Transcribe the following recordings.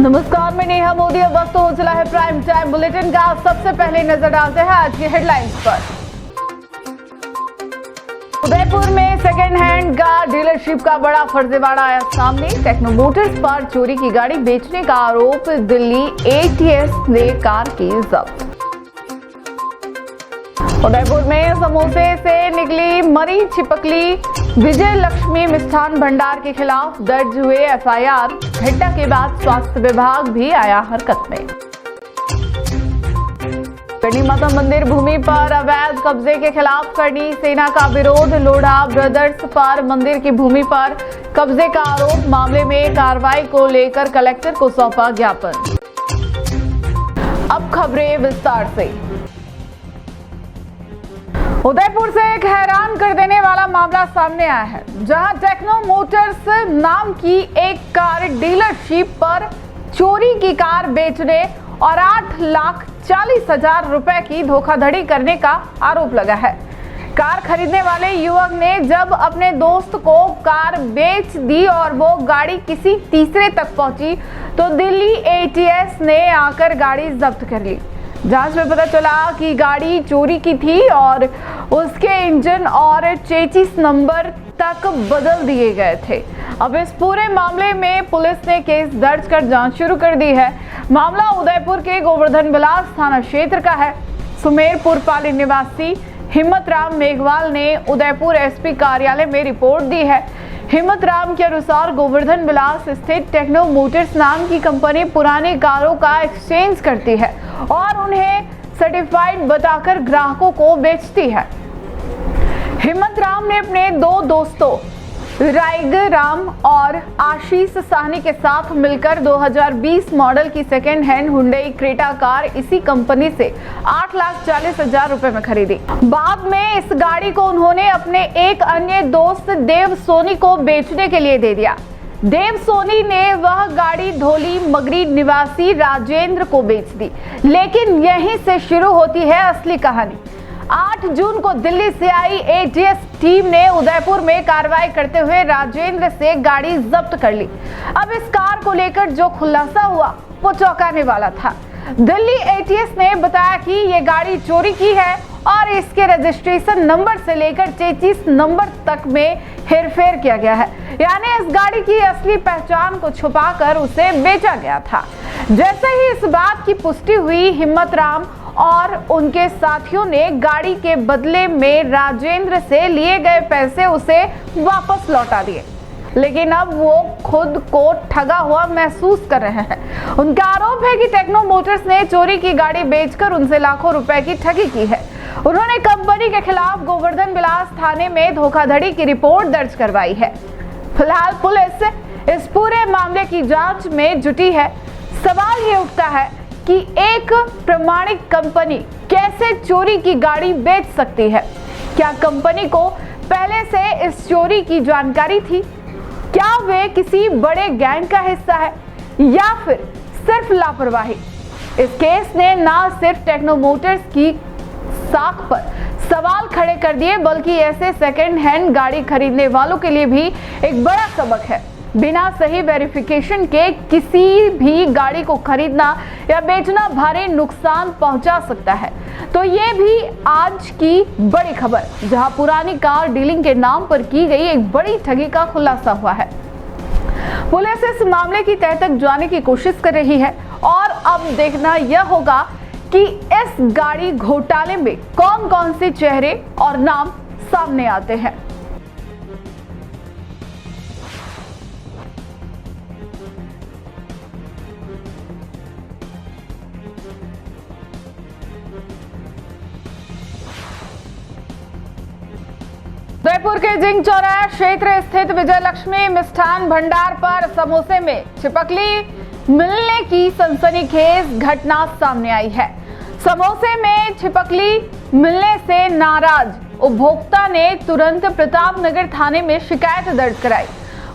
नमस्कार, मैं नेहा मोदी। अब वक्त हो चला है प्राइम टाइम बुलेटिन का। सबसे पहले नजर डालते हैं आज की हेडलाइंस पर। उदयपुर में सेकेंड हैंड कार डीलरशिप का बड़ा फर्जीवाड़ा आया सामने। टेक्नो मोटर्स पर चोरी की गाड़ी बेचने का आरोप, दिल्ली एटीएस ने कार की जब्त। उदयपुर में समोसे से निकली मरी छिपकली, विजय लक्ष्मी मिष्ठान भंडार के खिलाफ दर्ज हुए एफआईआर। घटना के बाद स्वास्थ्य विभाग भी आया हरकत में। करनी माता मंदिर भूमि पर अवैध कब्जे के खिलाफ करनी सेना का विरोध। लोढ़ा ब्रदर्स पर मंदिर की भूमि पर कब्जे का आरोप, मामले में कार्रवाई को लेकर कलेक्टर को सौंपा ज्ञापन। अब खबरें विस्तार से। उदयपुर से एक हैरान कर देने वाला मामला सामने आया है, जहां टेक्नो मोटर्स नाम की एक कार डीलरशिप पर चोरी की कार बेचने और 8,40,000 रुपए की धोखाधड़ी करने का आरोप लगा है। कार खरीदने वाले युवक ने जब अपने दोस्त को कार बेच दी और वो गाड़ी किसी तीसरे तक पहुंची तो दिल्ली एटीएस ने आकर गाड़ी जब्त कर ली। जांच में पता चला कि गाड़ी चोरी की थी और उसके इंजन और चेसिस नंबर तक बदल दिए गए थे। अब इस पूरे मामले में पुलिस ने केस दर्ज कर जांच शुरू कर दी है। मामला उदयपुर के गोवर्धन विलास थाना क्षेत्र का है। सुमेरपुर पाली निवासी हिम्मत राम मेघवाल ने उदयपुर एसपी कार्यालय में रिपोर्ट दी है। हिम्मत राम के अनुसार गोवर्धन विलास स्थित टेक्नो मोटर्स नाम की कंपनी पुराने कारों का एक्सचेंज करती है और उन्हें सर्टिफाइड बताकर ग्राहकों को बेचती है। हिम्मत राम ने अपने दो दोस्तों राइगर राम और आशीष साहनी के साथ मिलकर 2020 मॉडल की second hand Hyundai Creta car इसी कंपनी से 8,40,000 रुपए में खरीदी। बाद में इस गाड़ी को उन्होंने अपने एक अन्य दोस्त देव सोनी को बेचने के लिए दे दिया। देव सोनी ने वह गाड़ी धोली मगरी निवासी राजेंद्र को बेच दी। लेकिन यहीं से शुरू होती है असली कहानी। 8 जून को दिल्ली से आई एटीएस टीम ने उदयपुर में कार्रवाई करते हुए राजेंद्र से गाड़ी जब्त कर ली। अब इस कार को लेकर जो खुलासा हुआ वो चौंकाने वाला था। दिल्ली एटीएस ने बताया कि ये गाड़ी चोरी की है और इसके रजिस्ट्रेशन नंबर से लेकर चेसिस नंबर तक में हेरफेर किया गया है, यानी इस गाड़ी की असली पहचान को छुपाकर उसे बेचा गया था। जैसे ही इस बात की पुष्टि हुई, हिम्मत राम और उनके साथियों ने गाड़ी के बदले में राजेंद्र से लिए गए पैसे उसे वापस लौटा दिए। लेकिन अब वो खुद को ठगा हुआ महसूस कर रहे हैं। उनका आरोप है कि टेक्नो मोटर्स ने चोरी की गाड़ी बेचकर उनसे लाखों रुपए की ठगी की है। उन्होंने कंपनी के खिलाफ गोवर्धन विलास थाने में धोखाधड़ी की रिपोर्ट दर्ज करवाई है। फिलहाल पुलिस इस पूरे मामले की जांच में जुटी है। सवाल ये उठता है कि एक प्रमाणिक कंपनी कैसे चोरी की गाड़ी बेच सकती है? क्या कंपनी को पहले से इस चोरी की जानकारी थी? क्या वे किसी बड़े गैंग का हिस्सा है या फिर सिर्फ लापरवाही? इस केस ने न सिर्फ टेक्नो मोटर्स की साख पर सवाल खड़े कर दिए, बल्कि ऐसे सेकेंड हैंड गाड़ी खरीदने वालों के लिए भी एक बड़ा सबक है। बिना सही वेरिफिकेशन के किसी भी गाड़ी को खरीदना या बेचना भारी नुकसान पहुंचा सकता है। तो ये भी आज की बड़ी खबर, जहां पुरानी कार डीलिंग के नाम पर की गई एक बड़ी ठगी का खुलासा हुआ है। पुलिस इस मामले की तह तक जाने की कोशिश कर रही है और अब देखना यह होगा कि इस गाड़ी घोटाले में कौन कौन से चेहरे और नाम सामने आते हैं। उदयपुर के जिंग चौराहा क्षेत्र स्थित विजय लक्ष्मी मिष्ठान भंडार पर समोसे में छिपकली मिलने की सनसनीखेज घटना सामने आई है। समोसे में छिपकली मिलने से नाराज उपभोक्ता ने तुरंत प्रतापनगर थाने में शिकायत दर्ज कराई।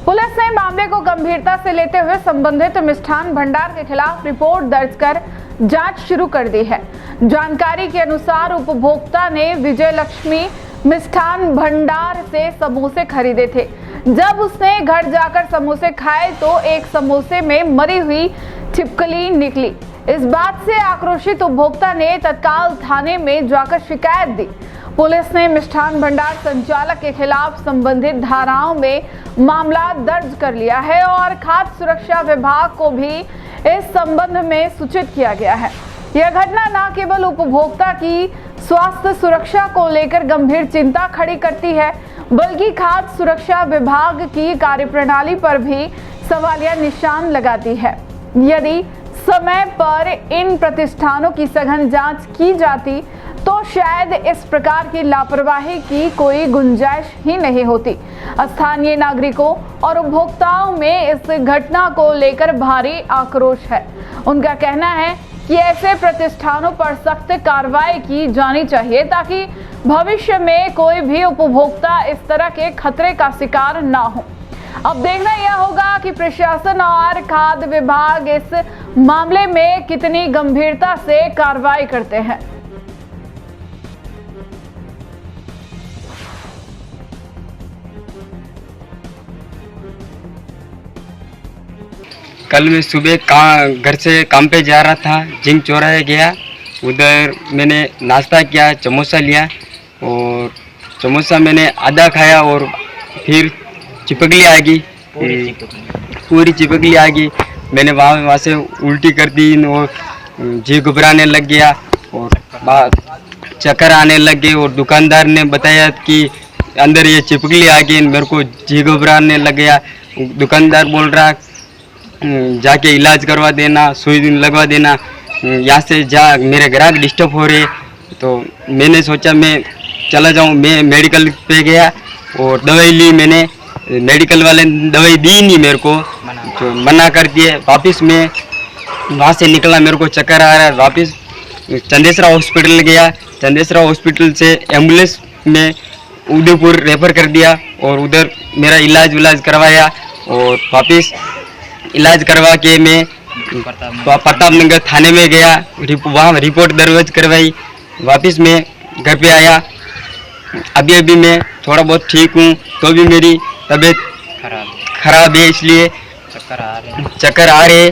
पुलिस ने मामले को गंभीरता से लेते हुए संबंधित मिष्ठान भंडार के खिलाफ रिपोर्ट दर्ज कर जांच शुरू कर दी है। जानकारी के अनुसार उपभोक्ता ने विजय लक्ष्मी मिष्ठान भंडार से समोसे खरीदे थे, जब उसने घर जाकर समोसे खाए तो एक समोसे में मरी हुई छिपकली निकली। इस बात से आक्रोशित उपभोक्ता ने तत्काल थाने में जाकर शिकायत दी। पुलिस ने मिष्ठान भंडार संचालक के खिलाफ संबंधित धाराओं में मामला दर्ज कर लिया है और खाद्य सुरक्षा विभाग को भी इस संबंध में सूचित किया गया है। यह घटना न केवल उपभोक्ता की स्वास्थ्य सुरक्षा को लेकर गंभीर चिंता खड़ी करती है, बल्कि खाद्य सुरक्षा विभाग की कार्यप्रणाली पर भी सवालिया निशान लगाती है। यदि समय पर इन प्रतिष्ठानों की सघन जांच की जाती तो शायद इस प्रकार की लापरवाही की कोई गुंजाइश ही नहीं होती। स्थानीय नागरिकों और उपभोक्ताओं में इस घटना को लेकर भारी आक्रोश है। उनका कहना है कि ऐसे प्रतिष्ठानों पर सख्त कार्रवाई की जानी चाहिए ताकि भविष्य में कोई भी उपभोक्ता इस तरह के खतरे का शिकार ना हो। अब देखना यह होगा कि प्रशासन और खाद्य विभाग इस मामले में कितनी गंभीरता से कार्रवाई करते हैं। कल मैं सुबह घर से काम पे जा रहा था, जिंक चौराहे गया। उधर मैंने नाश्ता किया, समोसा लिया और समोसा मैंने आधा खाया और फिर चिपकली आ गई, पूरी चिपकली आ गई। मैंने वहाँ से उल्टी कर दी और जी घबराने लग गया और चक्कर आने लग गए और दुकानदार ने बताया कि अंदर ये चिपकली आ गई। मेरे को जी घबराने लग गया। दुकानदार बोल रहा जाके इलाज करवा देना, सुई लगवा देना, यहाँ से जा, मेरे ग्राहक डिस्टर्ब हो रहे। तो मैंने सोचा मैं चला जाऊँ। मैं मेडिकल पे गया और दवाई ली। मैंने मेडिकल वाले ने दवाई दी नहीं मेरे को, तो मना कर दिए। वापस मैं वहाँ से निकला, मेरे को चक्कर आ रहा है। वापस चंदेसरा हॉस्पिटल गया। चंदेसरा हॉस्पिटल से एम्बुलेंस में उदयपुर रेफर कर दिया और उधर मेरा इलाज करवाया और वापस इलाज करवा के मैं प्रताप नगर थाने में गया। वहाँ रिपोर्ट दर्ज करवाई। वापस मैं घर पे आया। अभी मैं थोड़ा बहुत ठीक हूँ, तो भी मेरी तबीयत खराब है, इसलिए चक्कर आ रहे।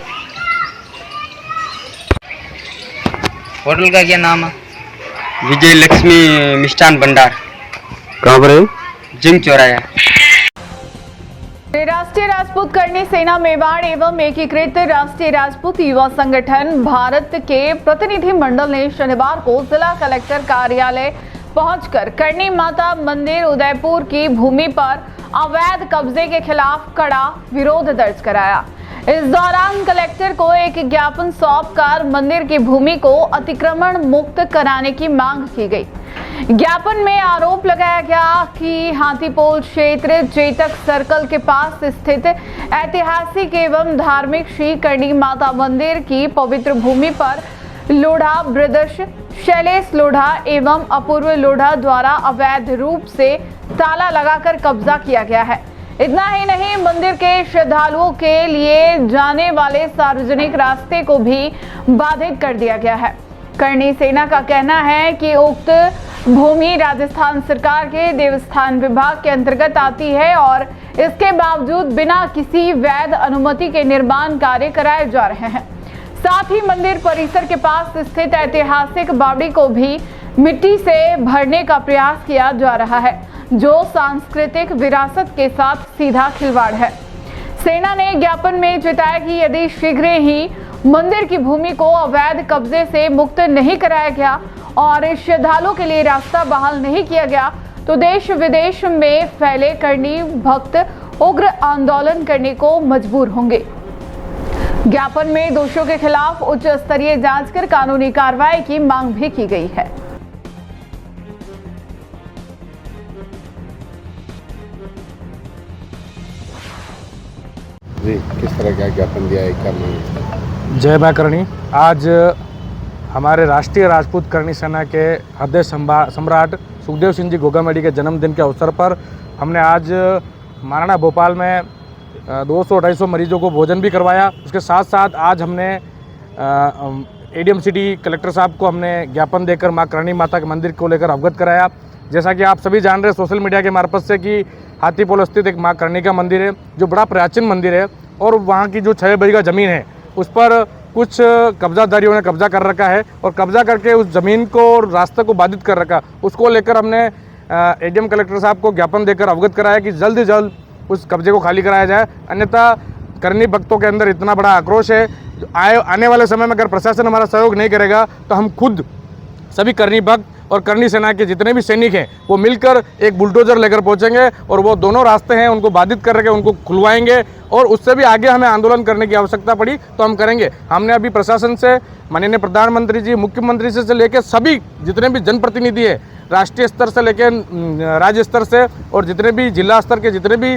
होटल का क्या नाम है? विजय लक्ष्मी मिष्ठान भंडार। कहाँ पर है? जिंक चौराया। राष्ट्रीय राजपूत करनी सेना मेवाड़ एवं एकीकृत राष्ट्रीय राजपूत युवा संगठन भारत के प्रतिनिधि मंडल ने शनिवार को जिला कलेक्टर कार्यालय पहुंचकर करनी माता मंदिर उदयपुर की भूमि पर अवैध कब्जे के खिलाफ कड़ा विरोध दर्ज कराया। इस दौरान कलेक्टर को एक ज्ञापन सौंपकर मंदिर की भूमि को अतिक्रमण मुक्त कराने की मांग की गई। ज्ञापन में आरोप लगाया गया कि हाथीपोल क्षेत्र चेतक सर्कल के पास स्थित ऐतिहासिक एवं धार्मिक श्री करनी माता मंदिर की पवित्र भूमि पर लोढ़ा ब्रदर्श शैलेश लोढ़ा एवं अपूर्व लोढ़ा द्वारा अवैध रूप से ताला लगाकर कब्जा किया गया है। इतना ही नहीं, मंदिर के श्रद्धालुओं के लिए जाने वाले सार्वजनिक रास्ते को भी बाधित कर दिया गया है। करनी सेना का कहना है कि उक्त भूमि राजस्थान सरकार के देवस्थान विभाग के अंतर्गत आती है और इसके बावजूद बिना किसी वैध अनुमति के निर्माण कार्य कराए जा रहे हैं। साथ ही मंदिर परिसर के पास स्थित ऐतिहासिक बावड़ी को भी मिट्टी से भरने का प्रयास किया जा रहा है, जो सांस्कृतिक विरासत के साथ सीधा खिलवाड़ है। सेना ने ज्ञापन में चेताया कि यदि शीघ्र ही मंदिर की भूमि को अवैध कब्जे से मुक्त नहीं कराया गया और श्रद्धालुओं के लिए रास्ता बहाल नहीं किया गया तो देश विदेश में फैले करनी भक्त उग्र आंदोलन करने को मजबूर होंगे। ज्ञापन में दोषियों के खिलाफ उच्च स्तरीय जांच कर कानूनी कार्रवाई की मांग भी की गई है। जी, किस तरह का ज्ञापन दिया है, क्या मांग? जय मां करनी। आज हमारे राष्ट्रीय राजपूत करनी सेना के हृदय सम्राट सुखदेव सिंह जी गोगामेडी के जन्मदिन के अवसर पर हमने आज महाराणा भोपाल में 200-250 मरीजों को भोजन भी करवाया। उसके साथ साथ आज हमने एडीएम सिटी कलेक्टर साहब को हमने ज्ञापन देकर मां करणी माता के मंदिर को लेकर अवगत कराया। जैसा कि आप सभी जान रहे हैं सोशल मीडिया के मार्फत से कि हाथीपोल स्थित एक माँ कर्णिका मंदिर है जो बड़ा प्राचीन मंदिर है और वहाँ की जो 6 बीघा ज़मीन है उस पर कुछ कब्जादारियों ने कब्जा कर रखा है और कब्जा करके उस ज़मीन को और रास्ते को बाधित कर रखा। उसको लेकर हमने एडीएम कलेक्टर साहब को ज्ञापन देकर अवगत कराया कि जल्द से जल्द उस कब्जे को खाली कराया जाए, अन्यथा करनी भक्तों के अंदर इतना बड़ा आक्रोश है। आने वाले समय में अगर प्रशासन हमारा सहयोग नहीं करेगा तो हम खुद सभी करनी भक्त और करनी सेना के जितने भी सैनिक हैं वो मिलकर एक बुलडोजर लेकर पहुंचेंगे और वो दोनों रास्ते हैं उनको बाधित करके उनको खुलवाएंगे और उससे भी आगे हमें आंदोलन करने की आवश्यकता पड़ी तो हम करेंगे। हमने अभी प्रशासन से माननीय प्रधानमंत्री जी, मुख्यमंत्री से लेकर सभी जितने भी जनप्रतिनिधि है राष्ट्रीय स्तर से लेकर राज्य स्तर से और जितने भी जिला स्तर के जितने भी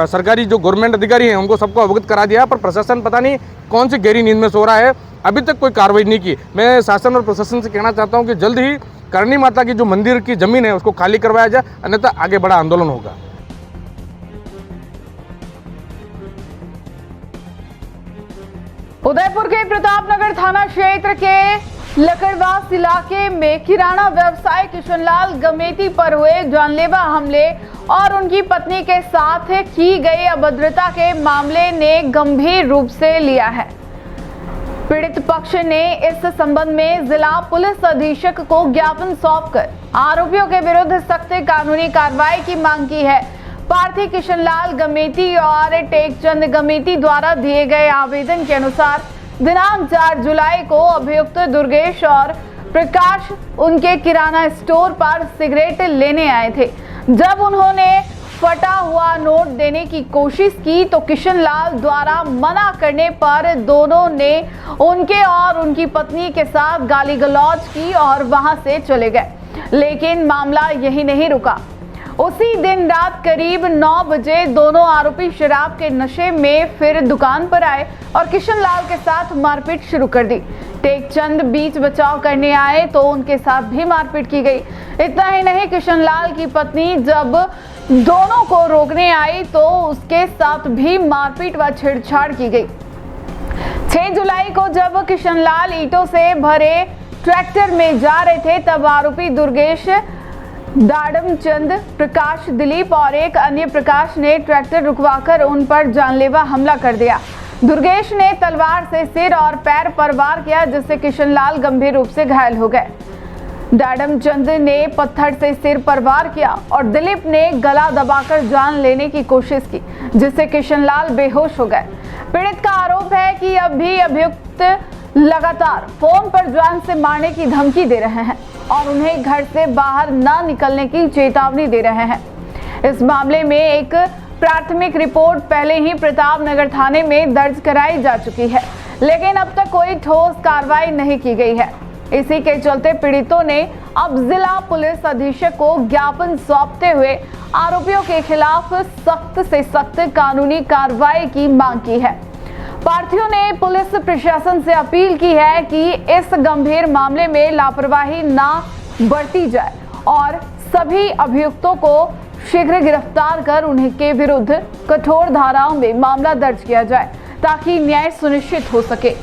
सरकारी जो गवर्नमेंट अधिकारी हैं उनको सबको अवगत करा दिया, पर प्रशासन पता नहीं कौन सी गहरी नींद में सो रहा है, अभी तक कोई कार्रवाई नहीं की। मैं शासन और प्रशासन से कहना चाहता हूं कि जल्द ही करणी माता की जो मंदिर की जमीन है उसको खाली करवाया जाए, अन्यथा आगे बड़ा आंदोलन होगा। उदयपुर के प्रतापनगर थाना क्षेत्र के लकड़वास इलाके में किराना व्यवसायी किशनलाल गमेती पर हुए जानलेवा हमले और उनकी पत्नी के साथ की गई अभद्रता के मामले ने गंभीर रूप से लिया है। पीड़ित पक्ष ने इस संबंध में जिला पुलिस अधीक्षक को ज्ञापन सौंपकर आरोपियों के विरुद्ध सख्त कानूनी कार्रवाई की मांग की है। पार्थी किशनलाल गमेती और टेकचंद गमेती द्वारा दिए गए आवेदन के अनुसार दिनांक 4 जुलाई को अभियुक्त दुर्गेश और प्रकाश उनके किराना स्टोर पर सिगरेट लेने आए थे। जब उन्होंने फटा हुआ नोट देने की कोशिश की तो किशनलाल द्वारा मना करने पर दोनों ने उनके और उनकी पत्नी के साथ गाली गलौज की और वहां से चले गए। लेकिन मामला यही नहीं रुका। उसी दिन रात करीब 9 बजे दोनों आरोपी शराब के नशे में फिर दुकान पर आए और किशनलाल के साथ मारपीट शुरू कर दी। टेकचंद बीच बचाव करने आए तो उनके साथ भी मारपीट की गई। इतना ही नहीं, किशनलाल की पत्नी जब दोनों को रोकने आई तो उसके साथ भी मारपीट व छेड़छाड़ की गई। 6 जुलाई को जब किशनलाल ईंटों से भरे ट्रैक्टर में जा रहे थे तब आरोपी दुर्गेश, दाड़मचंद, प्रकाश, दिलीप और एक अन्य प्रकाश ने ट्रैक्टर रुकवाकर उन पर जानलेवा हमला कर दिया। दुर्गेश ने तलवार से सिर और पैर पर वार किया जिससे किशनलाल गंभीर रूप से घायल हो गए। दाड़मचंद ने पत्थर से सिर पर वार किया और दिलीप ने गला दबाकर जान लेने की कोशिश की जिससे किशनलाल बेहोश हो गए। पीड़ित का आरोप है कि अब भी अभियुक्त लगातार फोन पर जान से मारने की धमकी दे रहे हैं और उन्हें घर से बाहर न निकलने की चेतावनी दे रहे हैं। इस मामले में एक प्राथमिक रिपोर्ट पहले ही प्रतापनगर थाने में दर्ज कराई जा चुकी है, लेकिन अब तक कोई ठोस कार्रवाई नहीं की गई है। इसी के चलते पीड़ितों ने अब जिला पुलिस अधीक्षक को ज्ञापन सौंपते हुए आरोपियों के खिलाफ सख्त से सख्त कानूनी कार्रवाई की मांग की है। पार्थियों ने पुलिस प्रशासन से अपील की है कि इस गंभीर मामले में लापरवाही ना बरती जाए और सभी अभियुक्तों को शीघ्र गिरफ्तार कर उनके विरुद्ध कठोर धाराओं में मामला दर्ज किया जाए ताकि न्याय सुनिश्चित हो सके।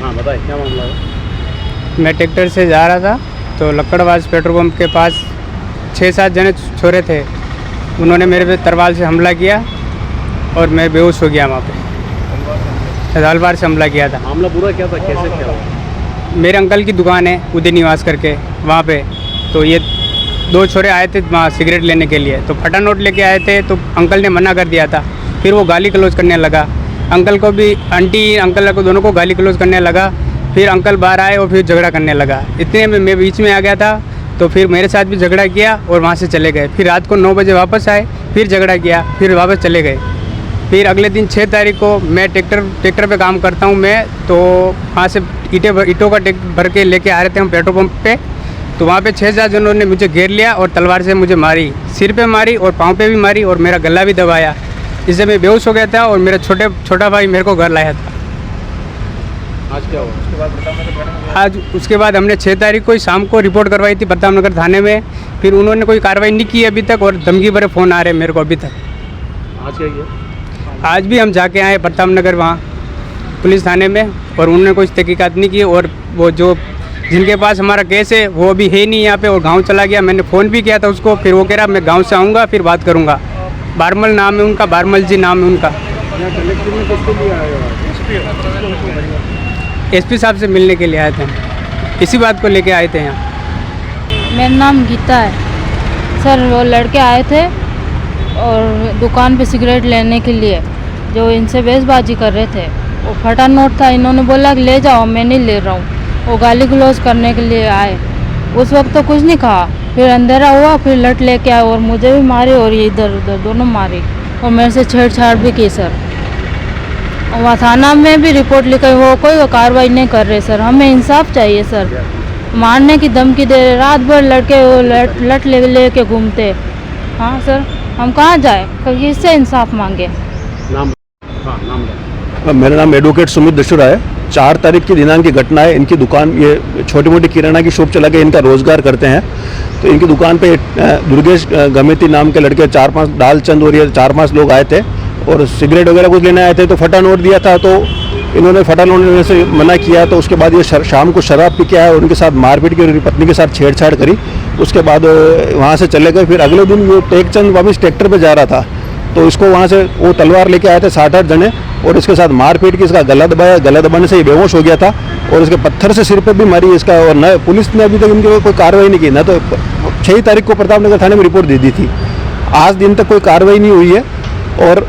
हाँ बताइए क्या मामला है? मैं ट्रैक्टर से जा रहा था तो लकड़वास पेट्रोल पंप के पास 6-7 जने छोरे थे। उन्होंने मेरे पे तलवार से हमला किया और मैं बेहोश हो गया। वहाँ पे तलवार से हमला किया था। मामला पूरा क्या था, कैसे क्या? मेरे अंकल की दुकान है उदय निवास करके, वहाँ पे तो ये 2 छोरे आए थे वहाँ सिगरेट लेने के लिए, तो फटा नोट लेके आए थे तो अंकल ने मना कर दिया था। फिर वो गाली गलौज करने लगा, अंकल को भी, आंटी अंकल को दोनों को गाली गलौज करने लगा। फिर अंकल बाहर आए और फिर झगड़ा करने लगा। इतने में मैं बीच में आ गया था तो फिर मेरे साथ भी झगड़ा किया और वहाँ से चले गए। फिर रात को 9 बजे वापस आए, फिर झगड़ा किया, फिर वापस चले गए। फिर अगले दिन 6 तारीख को मैं ट्रैक्टर पे काम करता हूँ मैं, तो वहाँ से ईंटों का ट्रैक्टर भर के लेके आ रहे थे हम पेट्रोल पंप पे। तो वहाँ पे 6-7 जनों ने मुझे घेर लिया और तलवार से मुझे मारी, सिर पे मारी और पाँव पे भी मारी और मेरा गला भी दबाया। इससे मैं बेहोश हो गया था और मेरा छोटा भाई मेरे को घर लाया था। आज क्या हुआ? आज उसके बाद हमने 6 तारीख को ही शाम को रिपोर्ट करवाई थी प्रतापनगर थाने में। फिर उन्होंने कोई कार्रवाई नहीं की अभी तक और धमकी भरे फ़ोन आ रहे हैं मेरे को अभी तक। आज क्या किया? आज भी हम जाके आए प्रताप नगर वहाँ पुलिस थाने में, और उन्होंने कोई तहकीकात नहीं की। और वो जो जिनके पास हमारा केस है वो अभी है नहीं यहाँ पे, और गांव चला गया। मैंने फ़ोन भी किया था उसको, फिर वो कह रहा मैं गांव से आऊँगा फिर बात करूँगा। बारमल नाम है उनका, बारमल जी नाम है उनका। एसपी साहब से मिलने के लिए आए थे, इसी बात को लेके आए थे यहाँ। मेरा नाम गीता है सर। वो लड़के आए थे और दुकान पे सिगरेट लेने के लिए, जो इनसे बहसबाजी कर रहे थे। वो फटा नोट था, इन्होंने बोला कि ले जाओ, मैं नहीं ले रहा हूँ। वो गाली गलौज करने के लिए आए। उस वक्त तो कुछ नहीं कहा, फिर अंधेरा हुआ, फिर लट लेके आए और मुझे भी मारे और ये इधर उधर दोनों मारे, और मेरे से छेड़छाड़ भी की सर। और वहाँ थाना में भी रिपोर्ट लिखाई, वो कोई कार्रवाई नहीं कर रहे सर। हमें इंसाफ चाहिए सर। मारने की धमकी दे रहे, रात भर लड़के वो लट ले के घूमते। हाँ सर, हम कहाँ जाए, कभी इससे इंसाफ मांगे। मेरा नाम एडवोकेट सुमित दशुरा है। 4 तारीख की दिनांक की घटना है। इनकी दुकान, ये छोटी मोटी किराना की शॉप चला के इनका रोजगार करते हैं। तो इनकी दुकान पे दुर्गेश गमेती नाम के लड़के 4-5 डालचंद और ये 4-5 लोग आए थे और सिगरेट वगैरह कुछ लेने आए थे। तो फटा नोट दिया था, तो इन्होंने फटा नोट लेने से मना किया। तो उसके बाद ये शाम को शराब पी के आए और उनके साथ मारपीट की, उनकी पत्नी के साथ छेड़छाड़ करी। उसके बाद वहाँ से चले गए। फिर अगले दिन ये टेकचंद वापस ट्रैक्टर पर जा रहा था, तो इसको वहाँ से वो तलवार लेके आए थे 7-8 जने, और इसके साथ मारपीट की, इसका गला दबाया। गला दबाने से ये बेहोश हो गया था और इसके पत्थर से सिर पे भी मारी इसका। और न पुलिस ने अभी तक इनकी कोई कार्रवाई नहीं की। ना तो 6 तारीख को प्रताप नगर थाने में रिपोर्ट दे दी थी, आज दिन तक कोई कार्रवाई नहीं हुई है और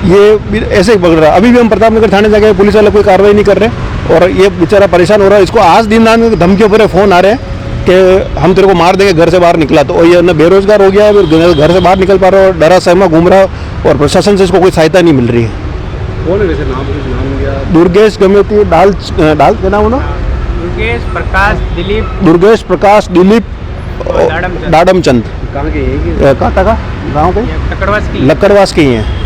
ये ऐसे ही पकड़ रहा। अभी भी हम प्रताप नगर थाने जाके पुलिस वाले कोई कार्रवाई नहीं कर रहे और ये बेचारा परेशान हो रहा है। इसको आज दिन रात धमकियों पर फ़ोन आ रहे हैं कि हम तेरे को मार देंगे, घर से बाहर निकला। तो ये न बेरोजगार हो गया है, घर से बाहर निकल पा रहा है और डरा सहमा घूम रहा है और प्रशासन से इसको कोई सहायता नहीं मिल रही है। कौन है वैसे नाम क्या? दुर्गेश गमेती डाल क्या नाम है ना? दुर्गेश प्रकाश दिलीप डाडमचंद। कहाँ के है? कहाँ का गाँव के लक्कड़वास के ही हैं।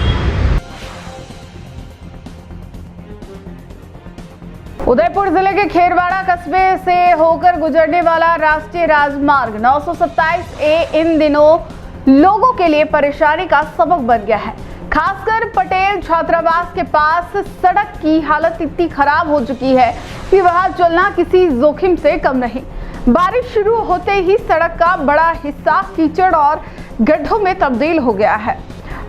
उदयपुर जिले के खेरवाड़ा कस्बे से होकर गुजरने वाला राष्ट्रीय राजमार्ग 927A इन दिनों लोगों के लिए परेशानी का सबक बन गया है। खासकर पटेल छात्रावास के पास सड़क की हालत इतनी खराब हो चुकी है कि वहां चलना किसी जोखिम से कम नहीं। बारिश शुरू होते ही सड़क का बड़ा हिस्सा कीचड़ और गड्ढों में तब्दील हो गया है।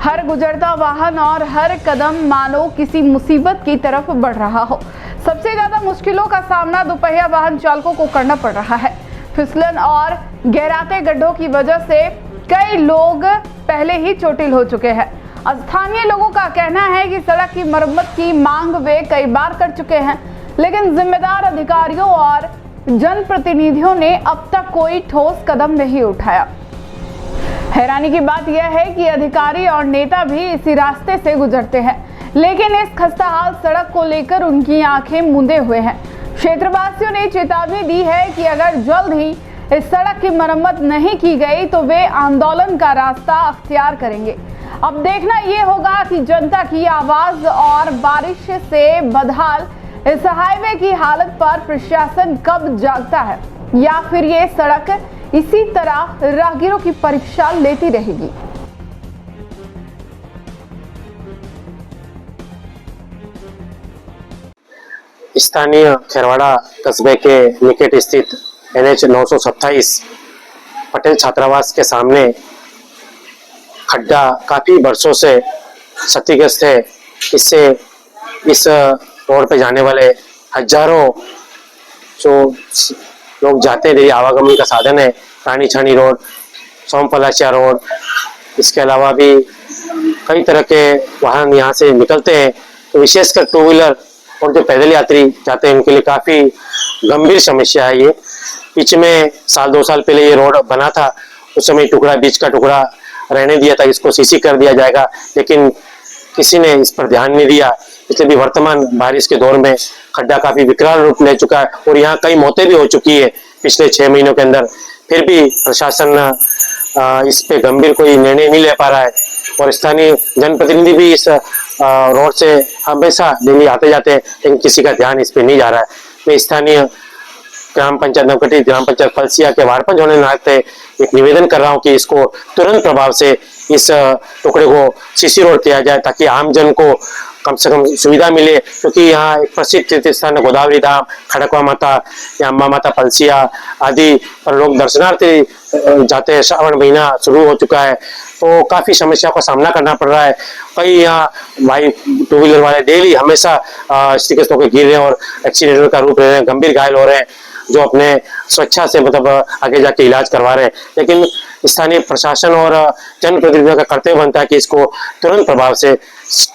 हर गुजरता वाहन और हर कदम मानो किसी मुसीबत की तरफ बढ़ रहा हो। सबसे ज्यादा मुश्किलों का सामना दोपहिया वाहन चालकों को करना पड़ रहा है। फिसलन और गहराते गड्ढों की वजह से कई लोग पहले ही चोटिल हो चुके हैं। स्थानीय लोगों का कहना है कि सड़क की मरम्मत की मांग वे कई बार कर चुके हैं, लेकिन जिम्मेदार अधिकारियों और जनप्रतिनिधियों ने अब तक कोई ठोस कदम नहीं उठाया। हैरानी की बात यह है कि अधिकारी और नेता भी इसी रास्ते से गुजरते हैं, लेकिन इस खस्ताहाल सड़क को लेकर उनकी आंखें मूंदे हुए हैं। क्षेत्रवासियों ने चेतावनी दी है कि अगर जल्द ही इस सड़क की मरम्मत नहीं की गई तो वे आंदोलन का रास्ता अख्तियार करेंगे। अब देखना ये होगा कि जनता की आवाज और बारिश से बदहाल इस हाईवे की हालत पर प्रशासन कब जागता है, या फिर ये सड़क इसी तरह राहगीरों की परीक्षा लेती रहेगी। स्थानीय खेरवाड़ा कस्बे के निकट स्थित NH 927 पटेल छात्रावास के सामने खड्डा काफी वर्षों से क्षतिग्रस्त है। इससे इस रोड पे जाने वाले हजारों जो लोग जाते हैं, आवागमन का साधन है। रानी छानी रोड, सोमपलाशिया रोड, इसके अलावा भी कई तरह के वाहन यहाँ से निकलते हैं। तो विशेषकर 2 व्हीलर और जो पैदल यात्री जाते हैं उनके लिए काफी गंभीर समस्या है ये। बीच में 1-2 साल पहले ये रोड बना था, उस समय बीच का टुकड़ा रहने दिया था, इसको सीसी कर दिया जाएगा, लेकिन किसी ने इस पर ध्यान नहीं दिया। इसलिए भी वर्तमान बारिश के दौर में खड्डा काफी विकराल रूप ले चुका है और यहाँ कई मौतें भी हो चुकी है पिछले 6 महीनों के अंदर। फिर भी प्रशासन इस पे गंभीर कोई निर्णय नहीं ले पा रहा है और स्थानीय जनप्रतिनिधि भी इस रोड से हमेशा डेली आते जाते हैं, लेकिन किसी का ध्यान इस पे नहीं जा रहा है। मैं स्थानीय ग्राम पंचायत नवगठित ग्राम पंचायत फलसिया के वार्ड पंच होने के नाते एक निवेदन कर रहा हूं कि इसको तुरंत प्रभाव से इस टुकड़े को सीसी रोड किया जाए ताकि आमजन को कम से कम सुविधा मिले, क्योंकि यहाँ एक प्रसिद्ध तीर्थ स्थान है गोदावरी धाम, खड़कवा माता या अम्बा माता फलसिया आदि पर लोग दर्शनार्थी जाते हैं। श्रावण महीना शुरू हो चुका है तो काफी समस्या का सामना करना पड़ रहा है। कई यहाँ भाई टू व्हीलर वाले डेली हमेशा स्टिकर्स के गिर रहे हैं और एक्सीडेंट का रूप ले रहे हैं, गंभीर घायल हो रहे हैं, जो अपने स्वेच्छा से मतलब आगे जाके इलाज करवा रहे हैं। लेकिन स्थानीय प्रशासन और जनप्रतिनिधियों का कर्तव्य बनता है कि इसको तुरंत प्रभाव से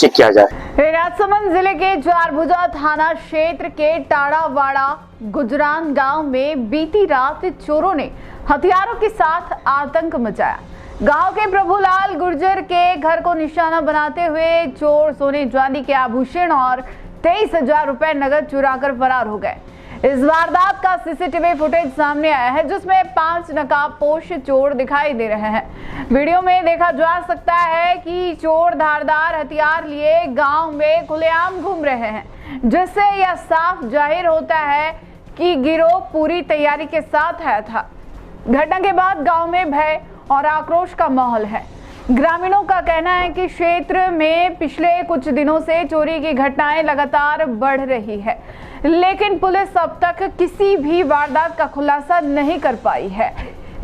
ठीक किया जाए। राजसमंद जिले के चारभुजा थाना क्षेत्र के टाड़ावाड़ा गुजरान गांव में बीती रात चोरों ने हथियारों के साथ आतंक मचाया। गांव के प्रभुलाल गुर्जर के घर को निशाना बनाते हुए चोर सोने चांदी के आभूषण और 23,000 रुपए नगद चुराकर फरार हो गए। इस वारदात का सीसीटीवी फुटेज सामने आया है जिसमें 5 नकाबपोश चोर दिखाई दे रहे हैं। वीडियो में देखा जा सकता है कि चोर धारदार हथियार लिए गांव में खुलेआम घूम रहे हैं, जिससे यह साफ जाहिर होता है कि गिरोह पूरी तैयारी के साथ आया था। घटना के बाद गांव में भय और आक्रोश का माहौल है। ग्रामीणों का कहना है कि क्षेत्र में पिछले कुछ दिनों से चोरी की घटनाएं लगातार बढ़ रही है, लेकिन पुलिस अब तक किसी भी वारदात का खुलासा नहीं कर पाई है।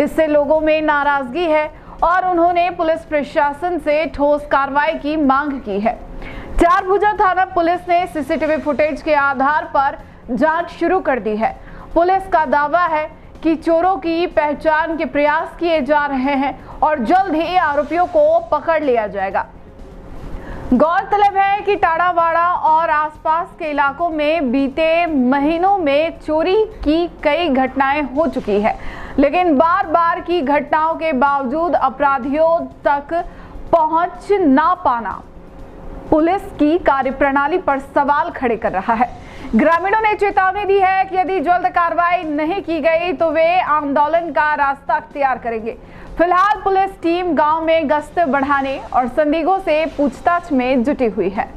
इससे लोगों में नाराजगी है और उन्होंने पुलिस प्रशासन से ठोस कार्रवाई की मांग की है। चारभुजा थाना पुलिस ने सीसीटीवी फुटेज के आधार पर जांच शुरू कर दी है। पुलिस का दावा है कि चोरों की पहचान के प्रयास किए जा रहे हैं और जल्द ही आरोपियों को पकड़ लिया जाएगा। गौरतलब है कि टाड़ावाड़ा और आसपास के इलाकों में बीते महीनों में चोरी की कई घटनाएं हो चुकी है, लेकिन बार बार की घटनाओं के बावजूद अपराधियों तक पहुंच ना पाना पुलिस की कार्यप्रणाली पर सवाल खड़े कर रहा है। ग्रामीणों ने चेतावनी दी है कि यदि जल्द कार्रवाई नहीं की गई तो वे आंदोलन का रास्ता अख्तियार करेंगे। फिलहाल पुलिस टीम गांव में गश्त बढ़ाने और संदिग्धों से पूछताछ में जुटी हुई है।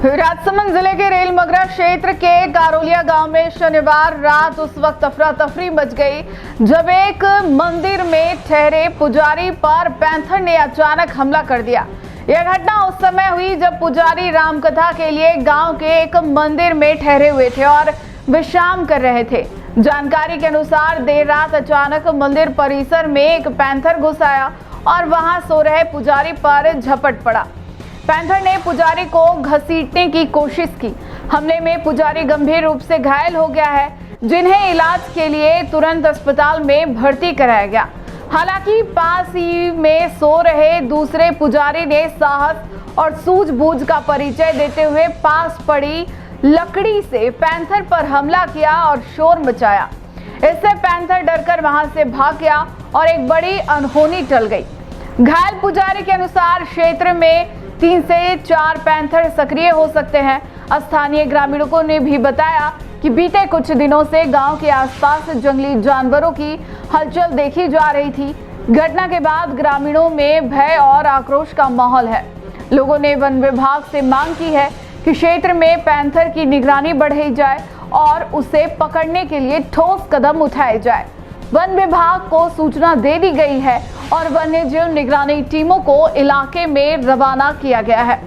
राजसमंद जिले के रेलमगरा क्षेत्र के कारोलिया गांव में शनिवार रात उस वक्त अफरा तफरी मच गई जब एक मंदिर में ठहरे पुजारी पर पैंथर ने अचानक हमला कर दिया। यह घटना उस समय हुई जब पुजारी रामकथा के लिए गांव के एक मंदिर में ठहरे हुए थे और विश्राम कर रहे थे। जानकारी के अनुसार देर रात अचानक मंदिर परिसर में एक पैंथर घुस आया और वहां सो रहे पुजारी पर झपट पड़ा। पैंथर ने पुजारी को घसीटने की कोशिश की। हमले में पुजारी गंभीर रूप से घायल हो गया है, जिन्हें इलाज के लिए तुरंत अस्पताल में भर्ती कराया गया। हालांकि पास ही में सो रहे दूसरे पुजारी ने साहस और सूझबूझ का परिचय देते हुए पास पड़ी लकड़ी से पैंथर पर हमला किया और शोर मचाया। इससे पैंथर डरकर वहां से भाग गया और एक बड़ी अनहोनी टल गई। घायल पुजारी के अनुसार क्षेत्र में 3 से 4 पैंथर सक्रिय हो सकते हैं। स्थानीय ग्रामीणों ने भी बताया कि बीते कुछ दिनों से गांव के आसपास जंगली जानवरों की हलचल देखी जा रही थी। घटना के बाद ग्रामीणों में भय और आक्रोश का माहौल है। लोगों ने वन विभाग से मांग की है कि क्षेत्र में पैंथर की निगरानी बढ़ाई जाए और उसे पकड़ने के लिए ठोस कदम उठाए जाए। वन विभाग को सूचना दे दी गई है और वन्यजीव निगरानी टीमों को इलाके में रवाना किया गया है।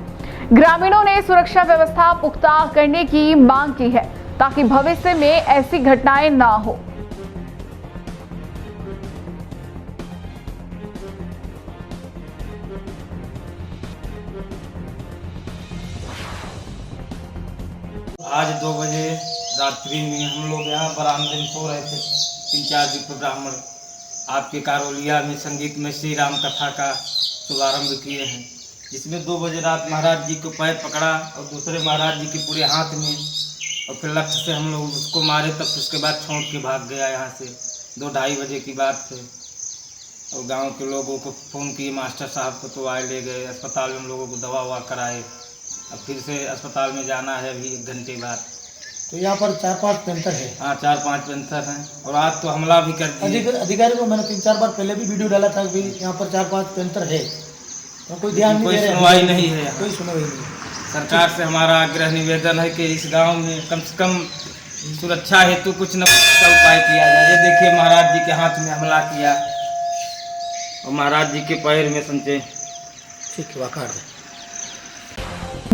ग्रामीणों ने सुरक्षा व्यवस्था पुख्ता करने की मांग की है ताकि भविष्य में ऐसी घटनाएं ना हो। आज 2 बजे रात्रि में हम लोग यहाँ बरामदे में सो रहे थे। 3-4 दीप ब्राह्मण आपके कारोलिया में संगीत में श्री राम कथा का शुभारंभ किए हैं, जिसमें 2 बजे रात महाराज जी को पैर पकड़ा और दूसरे महाराज जी के पूरे हाथ में, और फिर लक्ष्य से हम लोग उसको मारे। तब उसके बाद छोड़ के भाग गया यहाँ से। 2-2:30 बजे की बात थी और गांव के लोगों को फ़ोन किए मास्टर साहब को, तो आए ले गए अस्पताल में। हम लोगों को दवा ववा कराए। अब फिर से अस्पताल में जाना है अभी 1 घंटे बाद। तो यहाँ पर 4-5 पेंटर है। हाँ 4-5 पेंटर हैं और आज तो हमला भी कर दिए। अधिकारी को मैंने 3-4 बार पहले भी वीडियो डाला था कि यहाँ पर 4-5 पेंटर है, तो कोई ध्यान नहीं दे रहे, सुनवाई नहीं है, कोई सुनवाई नहीं। सरकार से हमारा आग्रह निवेदन है कि इस गांव में कम से कम सुरक्षा हेतु कुछ न कुछ का उपाय किया जाए। ये देखिए महाराज जी के हाथ में हमला किया और महाराज जी के पैर में संचे। ठीक है, वाकई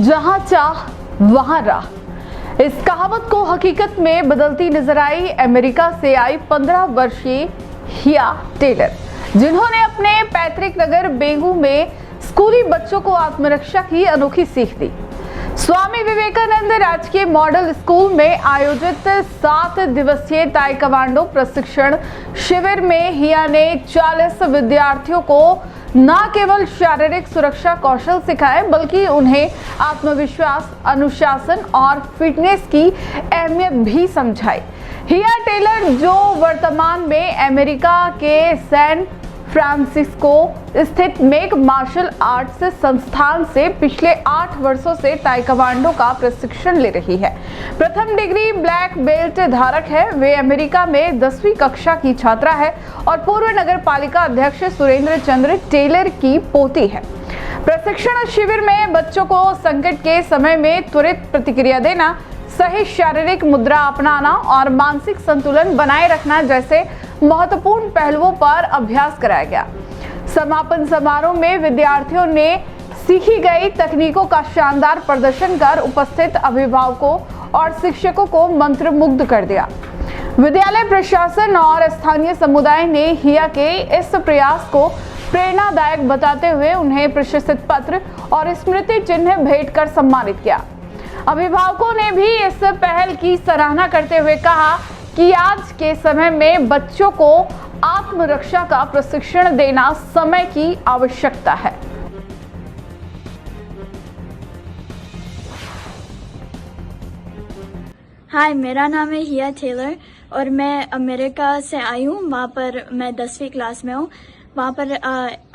जहां चाह वहां राह, इस कहावत को हकीकत में बदलती नजर आई अमेरिका से आई 15 वर्षीय हिया टेलर, जिन्होंने अपने पैतृक नगर बेगू में स्कूली बच्चों को आत्मरक्षा की अनोखी सीख दी। स्वामी विवेकानंद राजकीय मॉडल स्कूल में आयोजित 7 दिवसीय ताइक्वांडो प्रशिक्षण शिविर में हिया ने 40 विद्यार्थियों को न केवल शारीरिक सुरक्षा कौशल सिखाए बल्कि उन्हें आत्मविश्वास, अनुशासन और फिटनेस की अहमियत भी समझाई। हिया टेलर, जो वर्तमान में अमेरिका के सैन फ्रांसिस्को स्थित मेक मार्शल आर्ट्स संस्थान से पिछले 8 वर्षों से ताइक्वांडो का प्रशिक्षण ले रही है, प्रथम डिग्री ब्लैक बेल्ट धारक है। वे अमेरिका में 10वीं कक्षा की छात्रा है और पूर्व नगर पालिका अध्यक्ष सुरेंद्र चंद्र टेलर की पोती है। प्रशिक्षण शिविर में बच्चों को संकट के समय में त्वरित प्रतिक्रिया देना, सही शारीरिक मुद्रा अपनाना और मानसिक संतुलन बनाए रखना जैसे महत्वपूर्ण पहलुओं पर अभ्यास कराया गया। समापन समारोह में विद्यार्थियों ने सीखी गई तकनीकों का शानदार प्रदर्शन कर उपस्थित अभिभावकों और शिक्षकों को मंत्रमुग्ध कर दिया। विद्यालय प्रशासन और स्थानीय समुदाय ने हिया के इस प्रयास को प्रेरणादायक बताते हुए उन्हें प्रशस्ति पत्र और स्मृति चिन्ह भेंट कर सम्मानित किया। अभिभावकों ने भी इस पहल की सराहना करते हुए कहा कि आज के समय में बच्चों को आत्मरक्षा का प्रशिक्षण देना समय की आवश्यकता है। हाय, मेरा नाम है हिया टेलर और मैं अमेरिका से आई हूँ। वहाँ पर मैं 10वीं क्लास में हूँ। वहाँ पर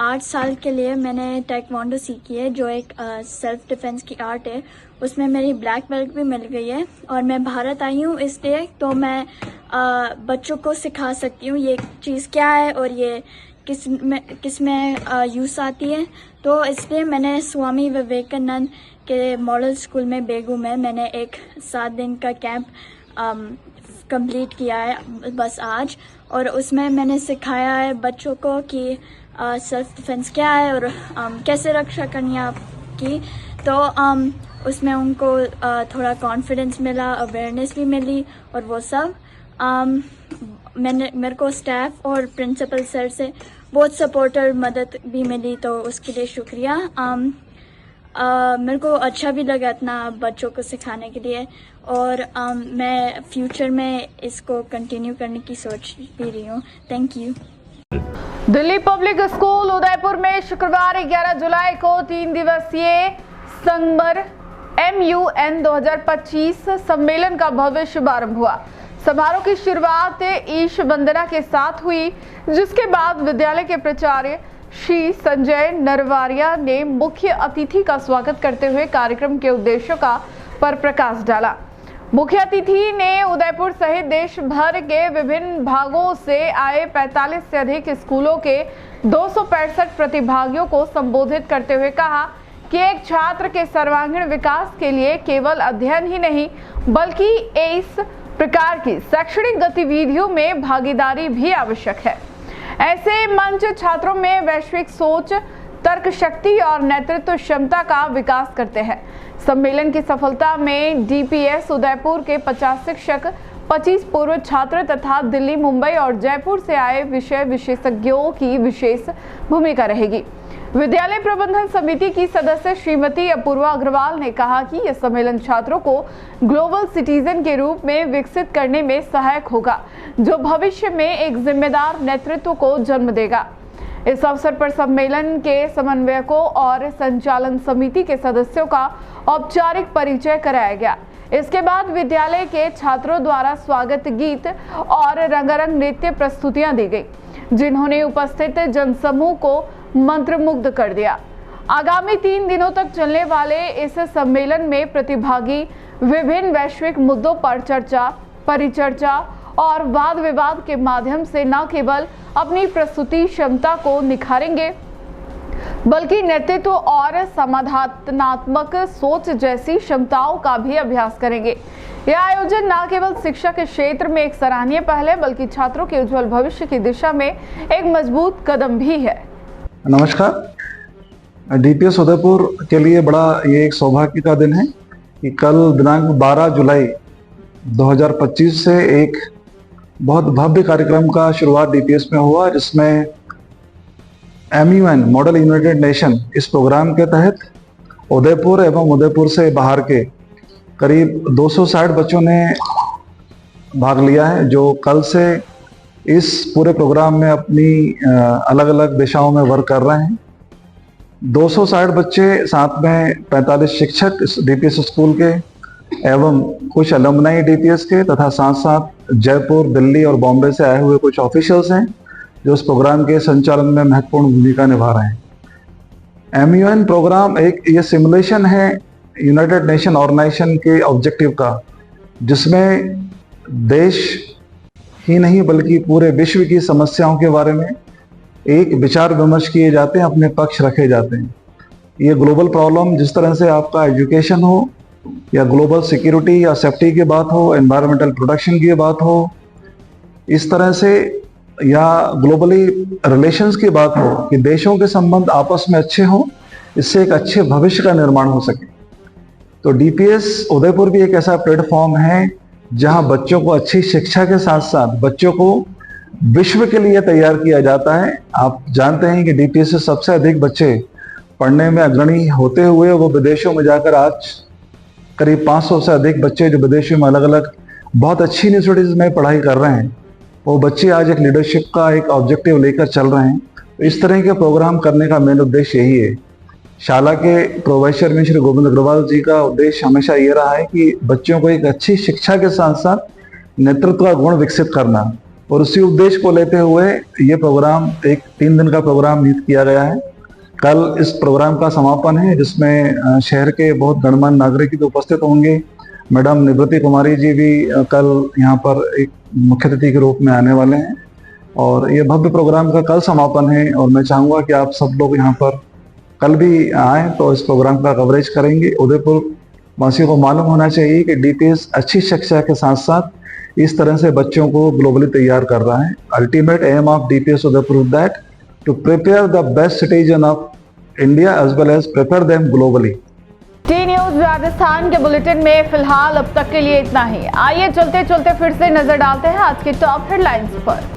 8 साल के लिए मैंने ताइक्वांडो सीखी है, जो एक सेल्फ डिफेंस की आर्ट है। उसमें मेरी ब्लैक बेल्ट भी मिल गई है और मैं भारत आई हूँ इसलिए, तो मैं बच्चों को सिखा सकती हूँ ये चीज़ क्या है और ये किस में यूज़ आती है। तो इसलिए मैंने स्वामी विवेकानंद के मॉडल स्कूल में बेगू में मैंने एक 7 दिन का कैंप कंप्लीट किया है बस आज, और उसमें मैंने सिखाया है बच्चों को कि सेल्फ डिफेंस क्या है और कैसे रक्षा करनी है आपकी। तो उसमें उनको थोड़ा कॉन्फिडेंस मिला, अवेयरनेस भी मिली और वो सब। मेरे को स्टाफ और प्रिंसिपल सर से बहुत सपोर्टर मदद भी मिली, तो उसके लिए शुक्रिया। मेरे को अच्छा भी लगा इतना बच्चों को सिखाने के लिए, और मैं फ्यूचर में इसको कंटिन्यू करने की सोच भी रही हूँ। Thank you. Delhi public school Udaipur में शुक्रवार 11 जुलाई को 3 दिवसीय संगमर MUN 2025 सम्मेलन का भव्य शुभारंभ हुआ। समारोह की शुरुआत ईश वंदना के साथ हुई, जिसके बाद विद्यालय के प्राचार्य श्री संजय नरवारिया ने मुख्य अतिथि का स्वागत करते हुए कार्यक्रम के उद्देश्यों पर प्रकाश डाला। मुख्य अतिथि ने उदयपुर सहित देश भर के विभिन्न भागों से आए 45 से अधिक स्कूलों के 265 प्रतिभागियों को संबोधित करते हुए कहा कि एक छात्र के सर्वांगीण विकास के लिए केवल अध्ययन ही नहीं बल्कि इस प्रकार की शैक्षणिक गतिविधियों में भागीदारी भी आवश्यक है। ऐसे मंच छात्रों में वैश्विक सोच, तर्क शक्ति और नेतृत्व क्षमता का विकास करते हैं। सम्मेलन की सफलता में DPS उदयपुर के 50 शिक्षक, 25 पूर्व छात्र तथा दिल्ली, मुंबई और जयपुर से आए विषय विशेषज्ञों की विशेष भूमिका रहेगी। विद्यालय प्रबंधन समिति की सदस्य श्रीमती अपूर्वा अग्रवाल ने कहा कि यह सम्मेलन छात्रों को ग्लोबल सिटीजन के रूप में विकसित करने में सहायक होगा, जो भविष्य में एक जिम्मेदार नेतृत्व को जन्म देगा। इस अवसर पर सम्मेलन के समन्वयकों और संचालन समिति के सदस्यों का औपचारिक परिचय कराया गया। इसके बाद विद्यालय के छात्रों द्वारा स्वागत गीत और रंगारंग नृत्य प्रस्तुतियां दी गई, जिन्होंने उपस्थित जनसमूह को मंत्रमुग्ध कर दिया। आगामी 3 दिनों तक चलने वाले इस सम्मेलन में प्रतिभागी विभिन्न वैश्विक मुद्दों पर चर्चा, परिचर्चा और वाद विवाद के माध्यम से न केवल अपनी प्रस्तुति क्षमता को निखारेंगे बल्कि नेतृत्व और समाधानात्मक सोच जैसी क्षमताओं का भी अभ्यास करेंगे। यह आयोजन न केवल शिक्षा के क्षेत्र में एक सराहनीय पहल है बल्कि छात्रों के उज्जवल भविष्य की दिशा में एक मजबूत कदम भी है। नमस्कार। डीपीएस उदयपुर के लिए बड़ा ये एक सौभाग्य का दिन है कि कल दिनांक 12 जुलाई 2025 से एक बहुत भव्य कार्यक्रम का शुरुआत डीपीएस में हुआ, जिसमें MUN मॉडल यूनाइटेड नेशन इस प्रोग्राम के तहत उदयपुर एवं उदयपुर से बाहर के करीब 260 बच्चों ने भाग लिया है, जो कल से इस पूरे प्रोग्राम में अपनी अलग अलग दिशाओं में वर्क कर रहे हैं। 260 बच्चे, साथ में 45 शिक्षक इस डीपीएस स्कूल के एवं कुछ अलुमनाई डीपीएस के तथा साथ साथ जयपुर, दिल्ली और बॉम्बे से आए हुए कुछ ऑफिशियल्स हैं जो इस प्रोग्राम के संचालन में महत्वपूर्ण भूमिका निभा रहे हैं। MUN प्रोग्राम एक ये सिमुलेशन है यूनाइटेड नेशन ऑर्गेनाइजेशन के ऑब्जेक्टिव का, जिसमें देश ही नहीं बल्कि पूरे विश्व की समस्याओं के बारे में एक विचार विमर्श किए जाते हैं, अपने पक्ष रखे जाते हैं। ये ग्लोबल प्रॉब्लम, जिस तरह से आपका एजुकेशन हो या ग्लोबल सिक्योरिटी या सेफ्टी की बात हो, एनवायरमेंटल प्रोटेक्शन की बात हो, इस तरह से या ग्लोबली रिलेशंस की बात हो कि देशों के संबंध आपस में अच्छे हों, इससे एक अच्छे भविष्य का निर्माण हो सके। तो डीपीएस उदयपुर भी एक ऐसा प्लेटफॉर्म है जहां बच्चों को अच्छी शिक्षा के साथ साथ बच्चों को विश्व के लिए तैयार किया जाता है। आप जानते हैं कि डीपीएस से सबसे अधिक बच्चे पढ़ने में अग्रणी होते हुए वो विदेशों में जाकर आज करीब 500 से अधिक बच्चे जो विदेशों में अलग अलग बहुत अच्छी यूनिवर्सिटीज में पढ़ाई कर रहे हैं, वो बच्चे आज एक लीडरशिप का एक ऑब्जेक्टिव लेकर चल रहे हैं। तो इस तरह के प्रोग्राम करने का मेन उद्देश्य यही है। शाला के प्रोफेसर में श्री गोविंद अग्रवाल जी का उद्देश्य हमेशा ये रहा है कि बच्चों को एक अच्छी शिक्षा के साथ साथ नेतृत्व का गुण विकसित करना, और उसी उद्देश्य को लेते हुए ये प्रोग्राम एक 3 दिन का प्रोग्राम नियुक्त किया गया है। कल इस प्रोग्राम का समापन है, जिसमें शहर के बहुत गणमान्य नागरिक भी उपस्थित होंगे। मैडम निवृत्ति कुमारी जी भी कल यहाँ पर एक मुख्य अतिथि के रूप में आने वाले हैं, और ये भव्य प्रोग्राम का कल समापन है। और मैं चाहूँगा कि आप सब लोग यहाँ पर कल भी आएँ तो इस प्रोग्राम का कवरेज करेंगे। उदयपुर वासियों को मालूम होना चाहिए कि डीपीएस अच्छी शिक्षा के साथ साथ इस तरह से बच्चों को ग्लोबली तैयार कर रहा है। Ultimate aim of DPS Udaipur that to prepare the best citizen of India as well as prepare them globally. T news Rajasthan के बुलेटिन में फिलहाल अब तक के लिए इतना ही। आइए चलते चलते फिर से नजर डालते हैं आज के टॉप हेडलाइंस पर।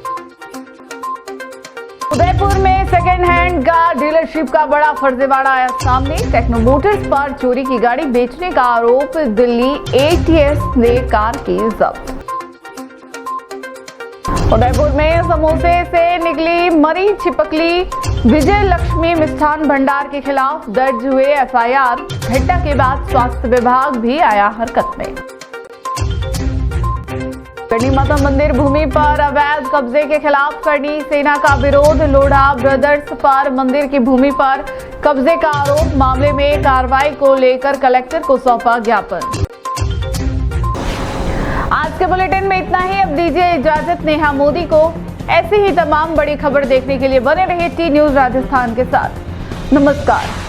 उदयपुर में सेकेंड हैंड कार डीलरशिप का बड़ा फर्जीवाड़ा आया सामने। टेक्नो मोटर्स पर चोरी की गाड़ी बेचने का आरोप, दिल्ली ATS ने कार की जब्त। उदयपुर में समोसे से निकली मरी छिपकली, विजय लक्ष्मी मिष्ठान भंडार के खिलाफ दर्ज हुए FIR। घटना के बाद स्वास्थ्य विभाग भी आया हरकत में। करणी माता मंदिर भूमि पर अवैध कब्जे के खिलाफ करणी सेना का विरोध। लोढ़ा ब्रदर्स पर मंदिर की भूमि पर कब्जे का आरोप, मामले में कार्रवाई को लेकर कलेक्टर को सौंपा ज्ञापन। आज के बुलेटिन में इतना ही। अब दीजिए इजाजत नेहा मोदी को। ऐसी ही तमाम बड़ी खबर देखने के लिए बने रहिए टी न्यूज राजस्थान के साथ। नमस्कार।